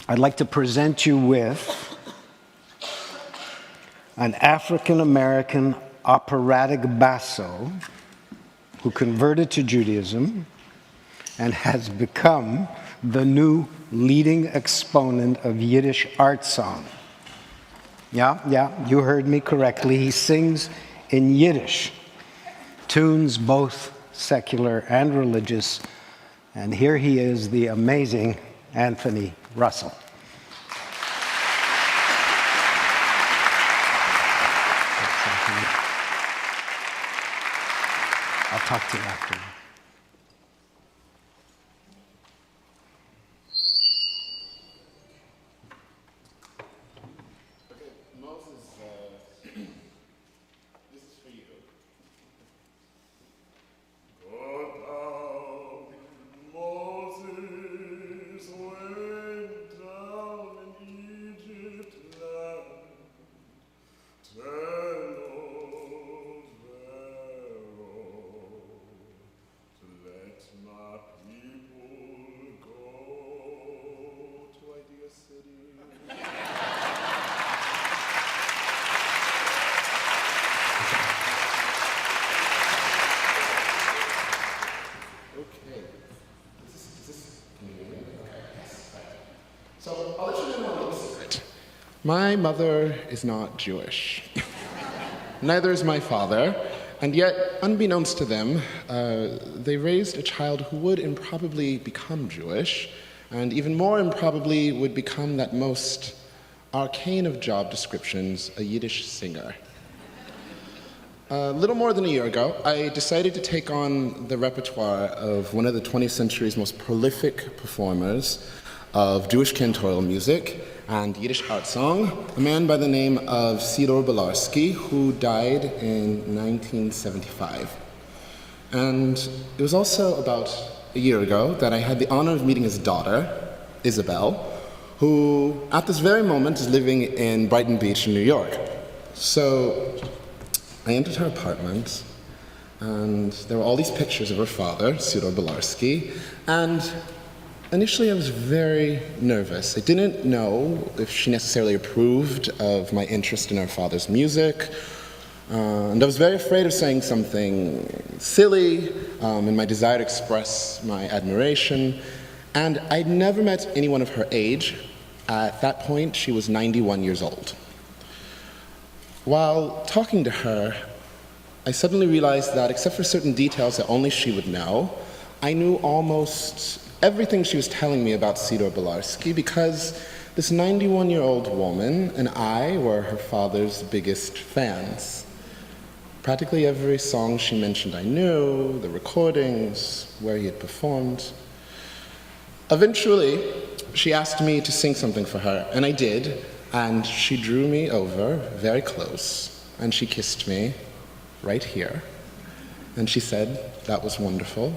I'd like to present you with an African-American operatic basso who converted to Judaism and has become the new leading exponent of Yiddish art song. Yeah, you heard me correctly. He sings in Yiddish, tunes both secular and religious. And here he is, the amazing Anthony Russell. I'll talk to you after. Okay, Moses, this is for you. Go down, Moses went down in Egypt land. Tell old Pharaoh to let my people go to IdeaCity. Okay. Can you hear me? Okay. Yes. So I'll let you know a little secret. My mother is not Jewish. Neither is my father. And yet, unbeknownst to them, they raised a child who would improbably become Jewish, and even more improbably would become that most arcane of job descriptions, a Yiddish singer. A little more than a year ago, I decided to take on the repertoire of one of the 20th century's most prolific performers of Jewish cantorial music and Yiddish art song, a man by the name of Sidor Belarski, who died in 1975. And it was also about a year ago that I had the honor of meeting his daughter, Isabel, who at this very moment is living in Brighton Beach in New York. So I entered her apartment, and there were all these pictures of her father, Sidor Belarski, and initially I was very nervous. I didn't know if she necessarily approved of my interest in her father's music, and I was very afraid of saying something silly in my desire to express my admiration, and I'd never met anyone of her age. At that point, she was 91 years old. While talking to her, I suddenly realized that except for certain details that only she would know, I knew almost everything she was telling me about Sidor Belarski, because this 91-year-old woman and I were her father's biggest fans. Practically every song she mentioned I knew, the recordings, where he had performed. Eventually, she asked me to sing something for her, and I did, and she drew me over very close, and she kissed me right here, and she said that was wonderful.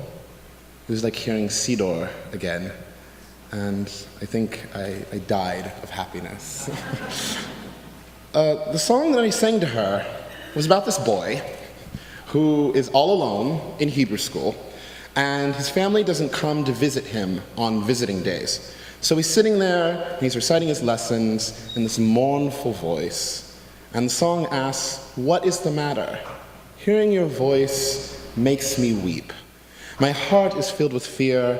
It was like hearing Sidor again, and I think I died of happiness. The song that I sang to her was about this boy who is all alone in Hebrew school, and his family doesn't come to visit him on visiting days. So he's sitting there, and he's reciting his lessons in this mournful voice, and the song asks, "What is the matter? Hearing your voice makes me weep. My heart is filled with fear.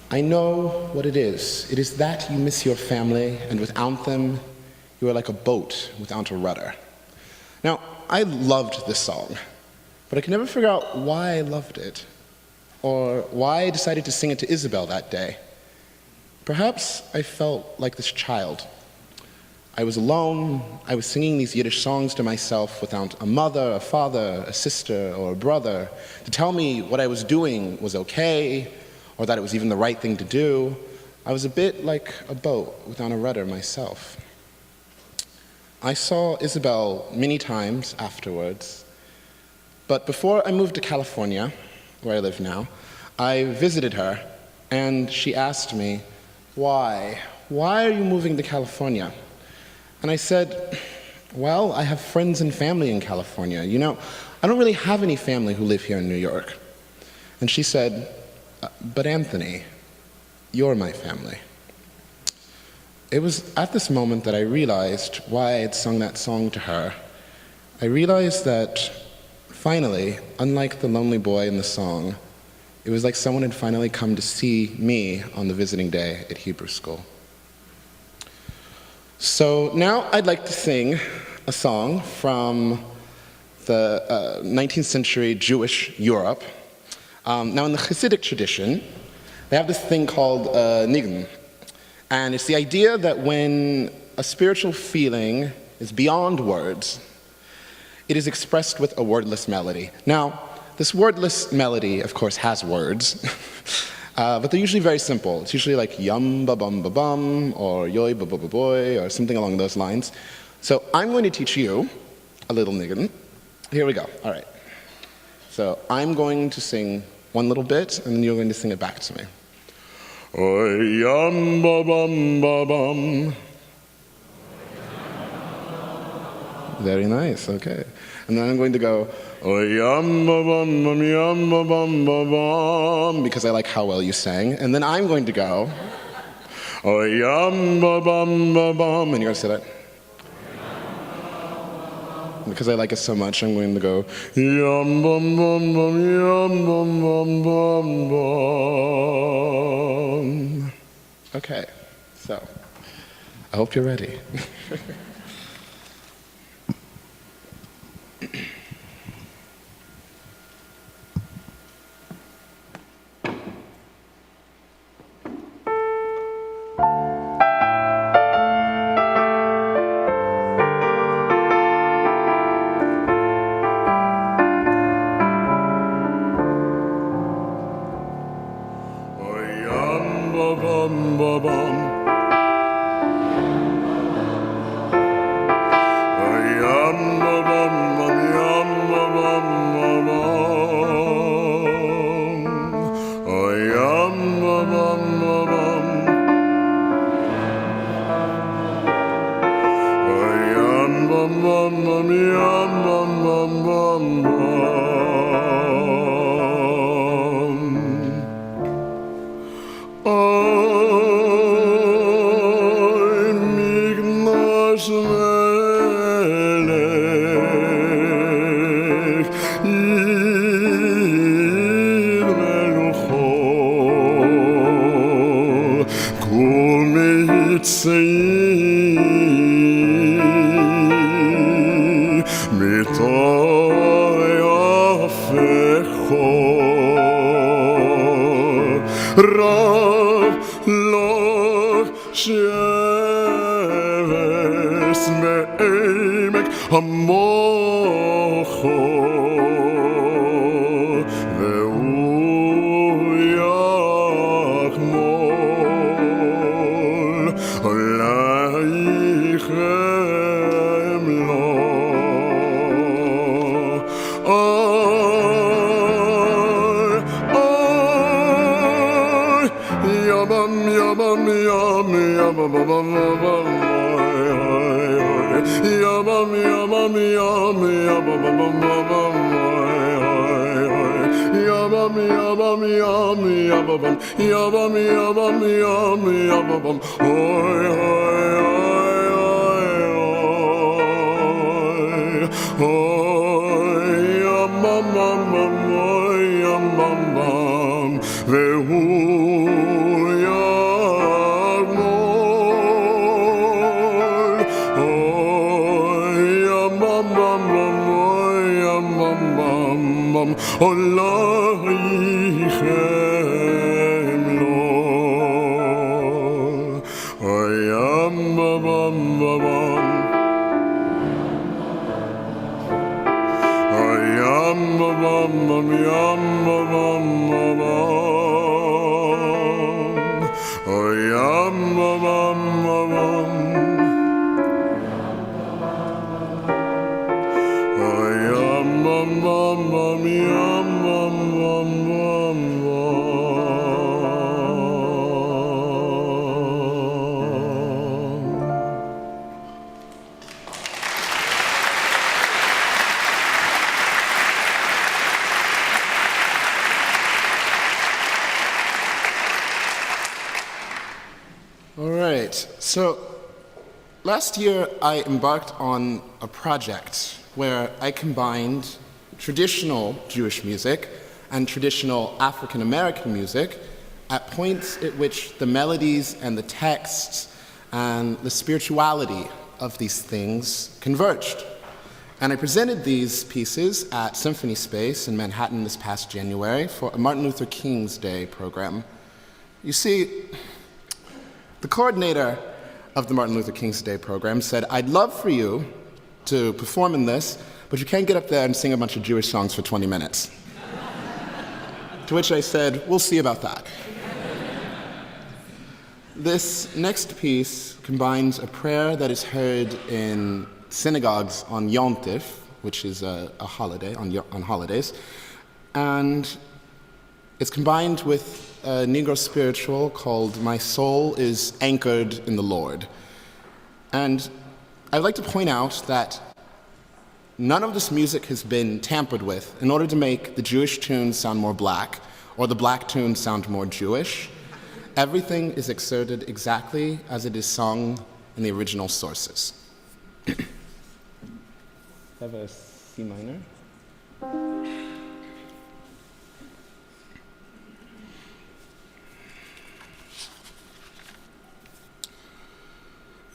I know what it is. It is that you miss your family, and without them, you are like a boat without a rudder." Now, I loved this song, but I could never figure out why I loved it, or why I decided to sing it to Isabel that day. Perhaps I felt like this child. I was alone. I was singing these Yiddish songs to myself without a mother, a father, a sister, or a brother to tell me what I was doing was okay, or that it was even the right thing to do. I was a bit like a boat without a rudder myself. I saw Isabel many times afterwards, but before I moved to California, where I live now, I visited her, and she asked me, "Why? Why are you moving to California?" And I said, "Well, I have friends and family in California. You know, I don't really have any family who live here in New York." And she said, "But Anthony, you're my family." it was at this moment that I realized why I had sung that song to her. I realized that finally, unlike the lonely boy in the song, it was like someone had finally come to see me on the visiting day at Hebrew school. So now I'd like to sing a song from the 19th century Jewish Europe. Now in the Hassidic tradition, they have this thing called Niggunim. And it's the idea that when a spiritual feeling is beyond words, it is expressed with a wordless melody. Now, this wordless melody, of course, has words, but they're usually very simple. It's usually like yum ba bum ba bum, or yoy ba ba ba boy, or something along those lines. So I'm going to teach you a little niggun. Here we go. All right. So I'm going to sing one little bit, and then you're going to sing it back to me. Oy yum ba bum ba bum. Very nice. Okay. And then I'm going to go oy yum ba bum bum yum ba bum ba bum, because I like how well you sang. And then I'm going to go oy yum ba bum ba bum, and you're going to say that. Because I like it so much, I'm going to go yum bum bum bum yum bum bum bum bum. Okay, so I hope you're ready. All right, so last year I embarked on a project where I combined traditional Jewish music and traditional African American music at points at which the melodies and the texts and the spirituality of these things converged. And I presented these pieces at Symphony Space in Manhattan this past January for a Martin Luther King's Day program. You see, the coordinator of the Martin Luther King's Day program said, "I'd love for you to perform in this, but you can't get up there and sing a bunch of Jewish songs for 20 minutes. To which I said, "We'll see about that." This next piece combines a prayer that is heard in synagogues on Yom Tif, which is a holiday, on holidays, and it's combined with a Negro spiritual called "My Soul is Anchored in the Lord." And I'd like to point out that none of this music has been tampered with in order to make the Jewish tunes sound more black or the black tunes sound more Jewish. Everything is exerted exactly as it is sung in the original sources. Have a C minor.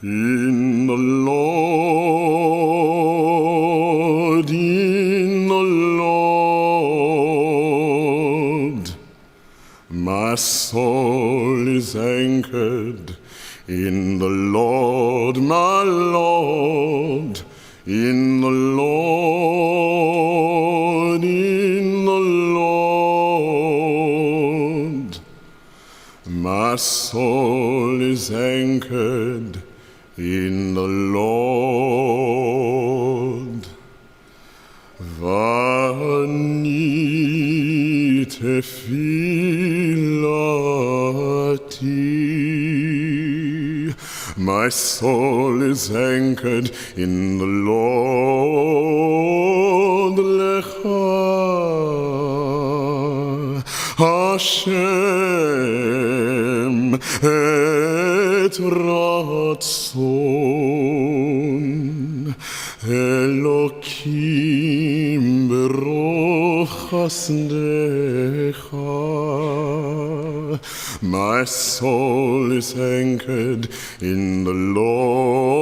In the Lord, my soul is anchored. In the Lord, my Lord, in the Lord, in the Lord, my soul is anchored. In the Lord, vani tefilati, my soul is anchored in the Lord, lecha Hashem et ratzon Elokim beroch chasdecha. My soul is anchored in the Lord.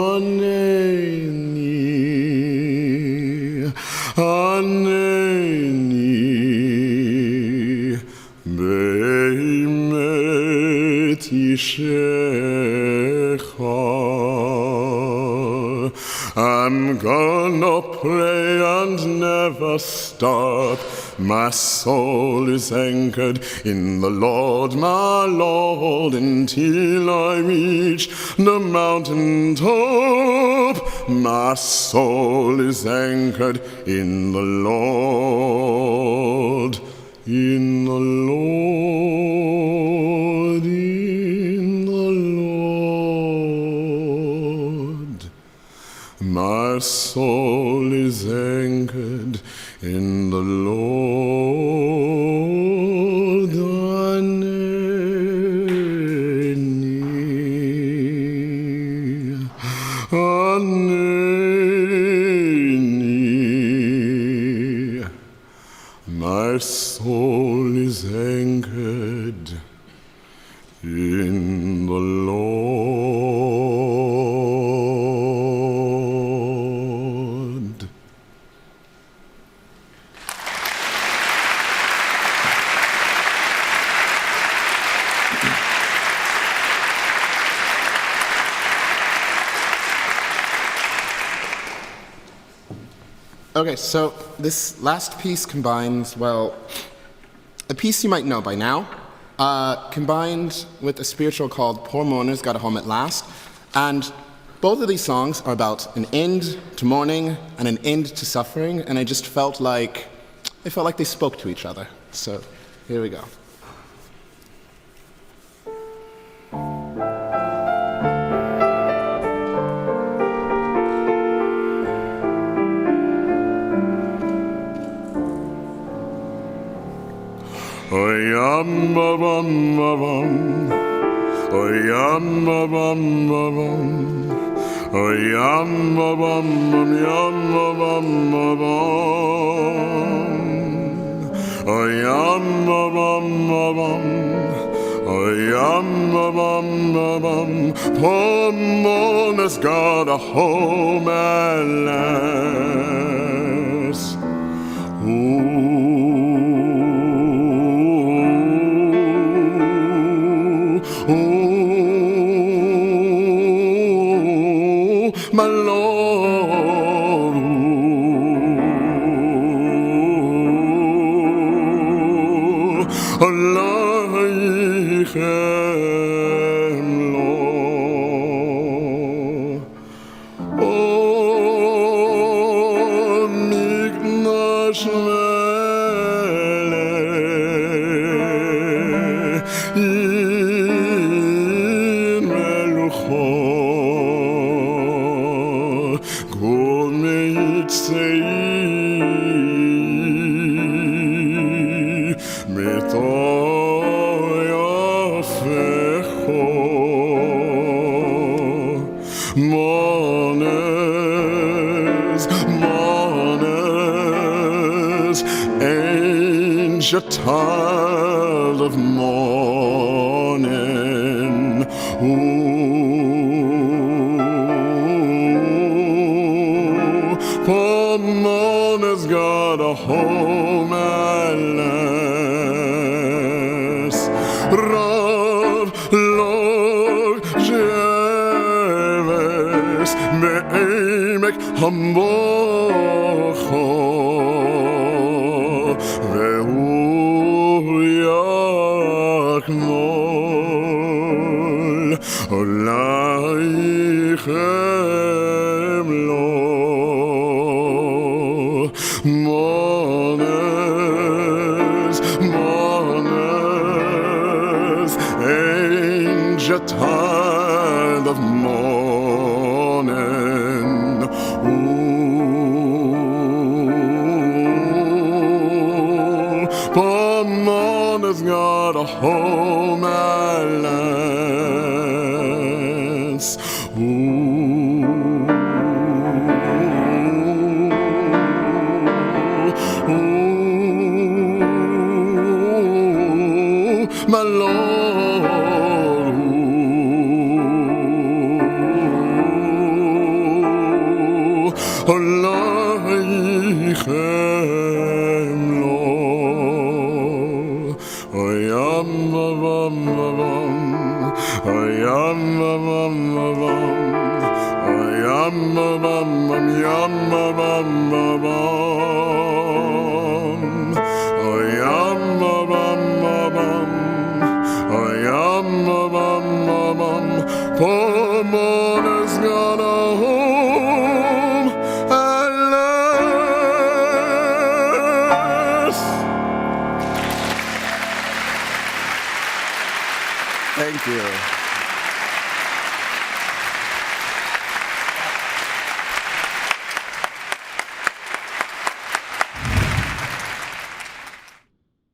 Aneni, Aneni, Beimet Yishecha. I'm gonna pray and never stop. My soul is anchored in the Lord, my Lord, until I reach the mountain top. My soul is anchored in the Lord, in the Lord, in the Lord. My soul is anchored in the Lord. Aneni, Aneni, my soul is anchored in the Lord. Okay, so this last piece combines, well, a piece you might know by now, combined with a spiritual called Poor Mourners Got a Home at Last. And both of these songs are about an end to mourning and an end to suffering, and I just felt like they spoke to each other. So here we go. Oya yam ba bum ba bum. Oh yam ba bum ba bum. Oh yam ba bum bum yam ba bum ba bum. Oh yam ba bum ba bum. Oh yam ba bum ba bum. Pomon has got a home at last. My Lord, Aleichem lo, Mikdash melech, in melucho. Mournes, ancient child of morning. Poor mourner's got a home at last. Rav Log Sheves Be'emek Hambocho Ve'hu Yakmol Olaichem lo. Mourners, angel child of morning. Poor mourners got a home at last. My Lord, Aleichem lo. Oh yam ba bum ba bum. Oh yam ba bum ba bum. Oh yam ba bum bum yam ba bum ba bum.